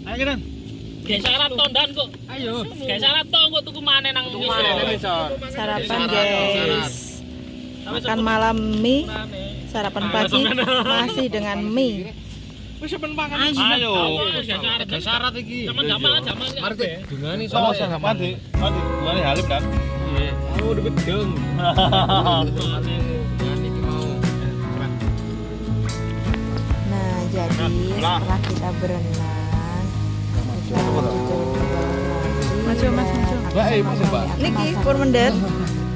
Ayo kan. Kayak syarat tondan kok. Ayo. Kayak syarat tong kok tuku maneh nang Sarapan guys. Makan malam mie, sarapan pagi masih dengan mie. Wis sampean mangan. Ayo. Ada syarat iki. Zaman-zaman Mari dungani sama mati. Mati. Dungani halim kan. Iya. Aku udah bedeng. Nah, jadi setelah kita berenang, kita lanjut ke bawah lagi. Niki pun mendet.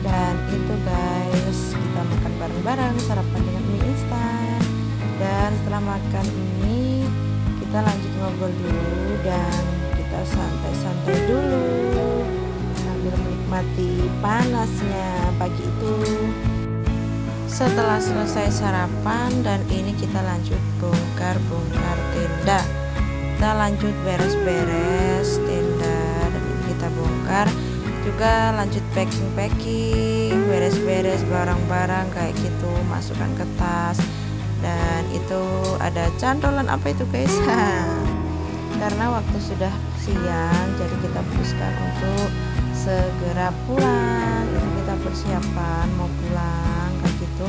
Dan itu guys, kita makan bareng-bareng, sarapan dengan mie instan. Dan setelah makan ini, kita lanjut ngobrol dulu dan kita santai-santai dulu sambil menikmati panasnya pagi itu. Setelah selesai sarapan dan ini kita lanjut bongkar-bongkar tenda. Kita lanjut beres-beres tenda dan ini kita bongkar. Juga lanjut packing, beres-beres barang-barang kayak gitu, masukkan ke tas. Dan itu ada cantolan apa itu guys? Karena waktu sudah siang, jadi kita putuskan untuk segera pulang. Ini kita persiapan mau pulang kayak gitu.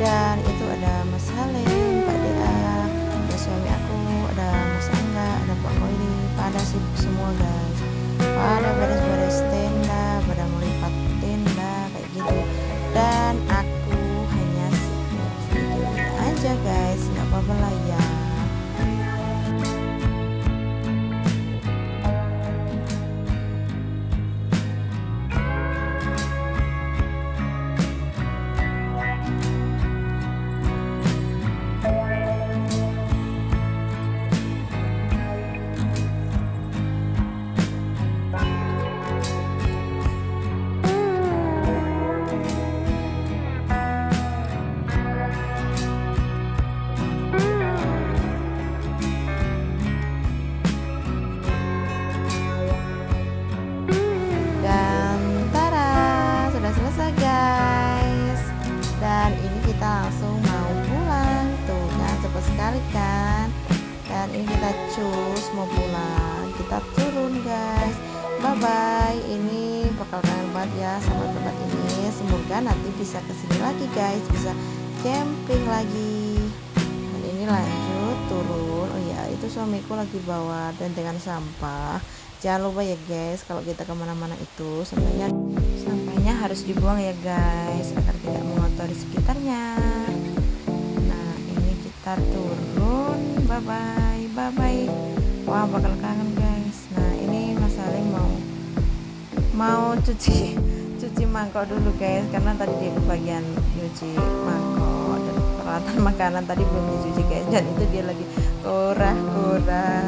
Dan itu ada Mas Halim, Pak Dea, ada suami aku, ada Mas Angga, ada Pak Koiri, pada sibuk semua guys. Pada beres-beres tenda, pada melipat tenda kayak gitu. Dan aku hanya sibuk videonya aja guys, nggak apa-apa lah ya. Langsung mau pulang tuh kan, cepet sekali kan. Dan ini kita cus mau pulang, kita turun guys, bye bye. Ini bakal kangen banget ya sama tempat ini, semoga nanti bisa kesini lagi guys, bisa camping lagi. Dan ini lanjut turun. Oh ya, itu suamiku lagi bawa dentengan sampah. Jangan lupa ya guys, kalau kita kemana-mana itu sampahnya harus dibuang ya guys, agar tidak mengotori sekitarnya. Nah ini kita turun, bye bye. Wah bakal kangen guys. Nah ini Mas Salim mau cuci mangkok dulu guys, karena tadi dia kebagian nyuci mangkok dan peralatan makanan tadi belum dicuci guys. Dan itu dia lagi kurah,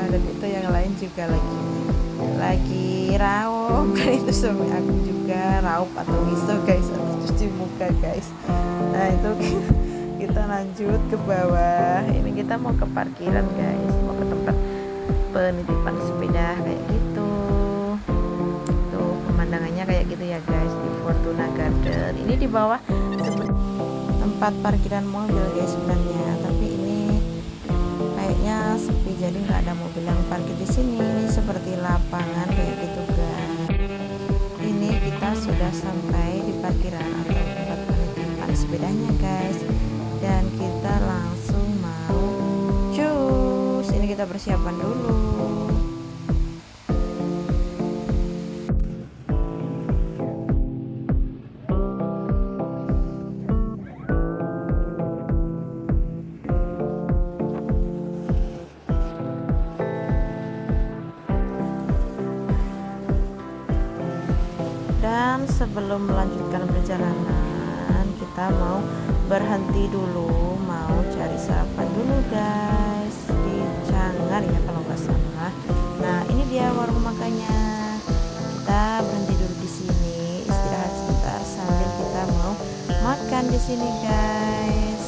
dan itu yang lain juga lagi raup. Dan itu suami aku juga raup atau miso guys, atau cuci muka guys. Nah itu kita lanjut ke bawah. Ini kita mau ke parkiran guys, mau ke tempat penitipan sepeda kayak gitu. Tuh pemandangannya kayak gitu ya guys, di Fortuna Garden. Ini di bawah tempat parkiran mobil guys sebenarnya, tapi ini kayaknya sepi, jadi nggak ada mobil yang parkir di sini. Ini seperti lapangan kayak gitu guys. Ini kita sudah sampai di parkiran atau tempat penitipan sepedanya guys, dan kita langsung mau cus. Ini kita persiapan dulu. Dan sebelum melanjutkan perjalanan, kita mau berhenti dulu, mau cari sarapan dulu guys, di Cangar ya kalau nggak salah. Nah ini dia warung makannya. Kita berhenti dulu di sini, istirahat sebentar sambil kita mau makan di sini guys.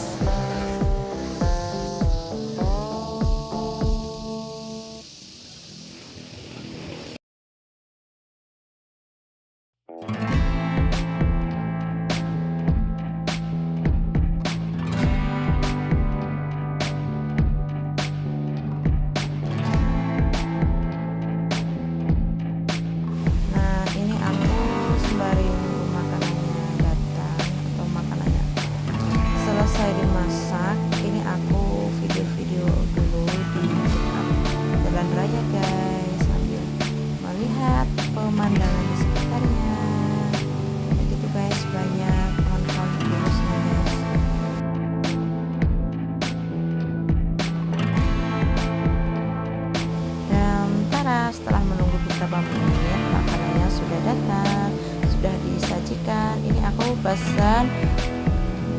pesan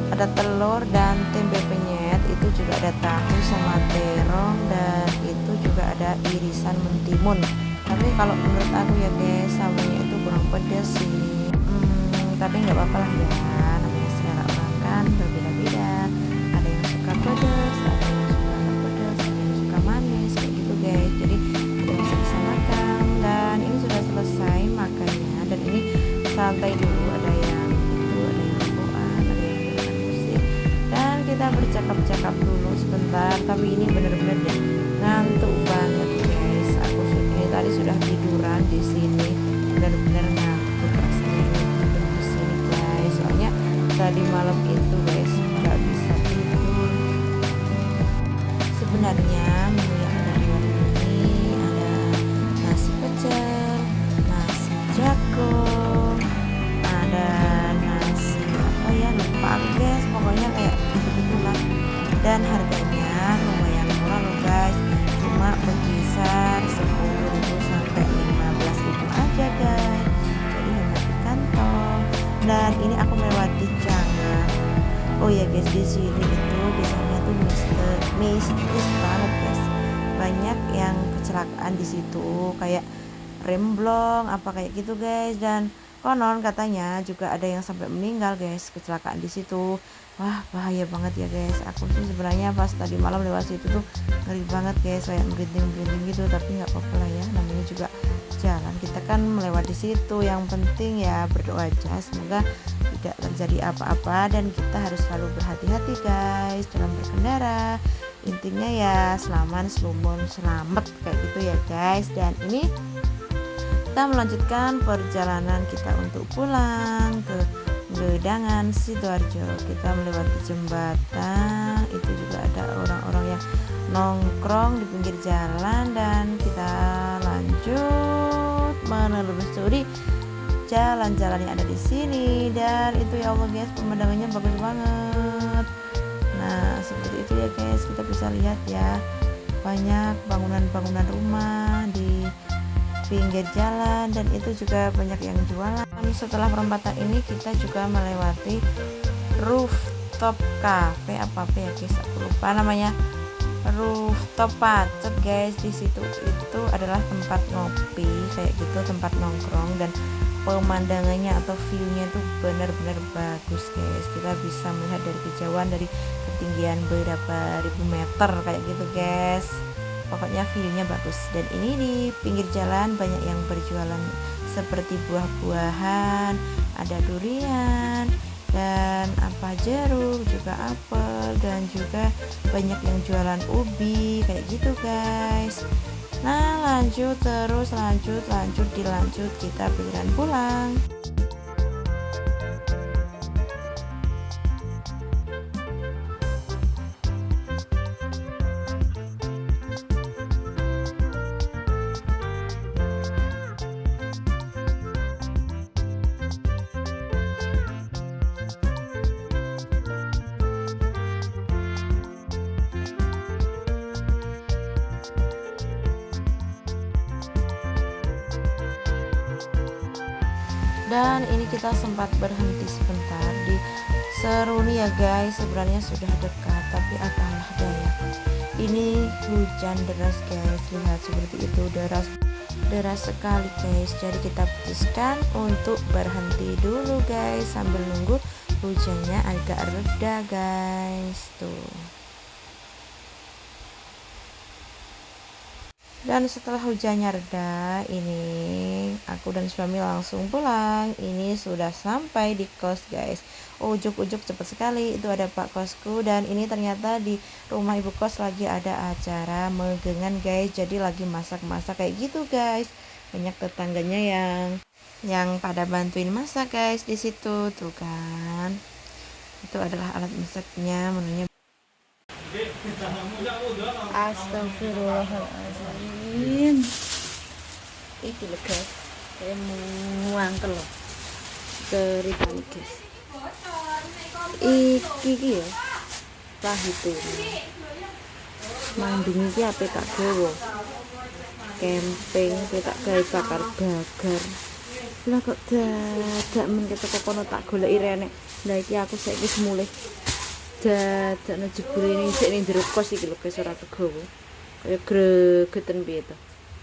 ada telur dan tempe penyet, itu juga ada tahu sama terong, dan itu juga ada irisan mentimun. Tapi kalau menurut aku ya guys, sambelnya itu kurang pedas sih. Tapi nggak apa-apa lah ya, namanya selera orang kan berbeda-beda. Ada yang suka pedas, ada yang suka nggak pedas, ada yang suka manis kayak gitu guys. Jadi tidak bisa disamakan. Dan ini sudah selesai makannya, dan ini santai dulu. Ada yang itu, ada yang rokokan, ada yang dengerin musik, dan kita bercakap-cakap dulu sebentar. Tapi ini bener-bener deh ngantuk banget guys. Aku ini tadi sudah tiduran di sini, bener-bener ngantuk rasanya tidur di sini guys. Soalnya tadi malam itu guys nggak bisa tidur. Sebenarnya menu yang ada di luar ini ada nasi pecel, nasi jagung, ada nasi apa ya, lupa guys, pokoknya kayak gitu-gitulah. Dan harganya lumayan murah loh guys, cuma berkisar 10.000 sampai 15.000 aja guys. Jadi hemat di kantong. Dan ini aku melewati jangan. Oh ya guys, di sini itu biasanya tuh mistis banget guys. Banyak yang kecelakaan di situ, kayak remblong apa kayak gitu guys. Dan konon katanya juga ada yang sampai meninggal guys kecelakaan di situ. Wah, bahaya banget ya guys. Aku sih sebenarnya pas tadi malam lewat situ tuh ngeri banget guys, kayak merinding gitu. Tapi nggak apa-apa lah ya, namanya juga jalan, kita kan melewati situ. Yang penting ya berdoa aja semoga tidak terjadi apa-apa, dan kita harus selalu berhati-hati guys dalam berkendara. Intinya ya selamat selamat kayak gitu ya guys. Dan ini kita melanjutkan perjalanan kita untuk pulang ke Gedangan Sidoarjo. Kita melewati jembatan, itu juga ada orang-orang yang nongkrong di pinggir jalan, dan kita lanjut menelusuri jalan-jalan yang ada di sini. Dan itu ya Allah guys, pemandangannya bagus banget. Nah seperti itu ya guys, kita bisa lihat ya banyak bangunan-bangunan rumah di pinggir jalan, dan itu juga banyak yang jualan. Setelah perempatan ini kita juga melewati rooftop cafe apa ya guys, aku lupa namanya, rooftop pacet guys. Di situ itu adalah tempat ngopi kayak gitu, tempat nongkrong, dan pemandangannya atau view-nya itu benar-benar bagus guys. Kita bisa melihat dari kejauhan, dari ketinggian berapa ribu meter kayak gitu guys. Pokoknya view-nya bagus. Dan ini di pinggir jalan banyak yang berjualan seperti buah-buahan, ada durian, dan apa jeruk, juga apel, dan juga banyak yang jualan ubi kayak gitu guys. Nah lanjut terus, lanjut kita pikiran pulang. Dan ini kita sempat berhenti sebentar di Seruni ya guys. Sebenarnya sudah dekat, tapi apalah daya, ini hujan deras guys. Lihat seperti itu, deras sekali guys. Jadi kita putuskan untuk berhenti dulu guys, sambil nunggu hujannya agak reda guys. Tuh. Dan setelah hujannya reda, ini aku dan suami langsung pulang. Ini sudah sampai di kos guys. Ujuk-ujuk cepat sekali. Itu ada pak kosku, dan ini ternyata di rumah ibu kos lagi ada acara megengan guys. Jadi lagi masak-masak kayak gitu guys. Banyak tetangganya yang pada bantuin masak guys di situ. Tuh kan. Itu adalah alat masaknya, menunya. Astagfirullahaladzim. Iki lho guys, saya muangkel loh ceritain guys. Iki ya tahitu manding iki ape tak gawa camping, tak gawe bakar bagar. Lah kok dadak men ketok kono tak goleki rene. Lah iki aku saiki semule. Dadakno jebule ini sik ning jero kos iki lho guys ora kegawa. Kaya gregeten piye to.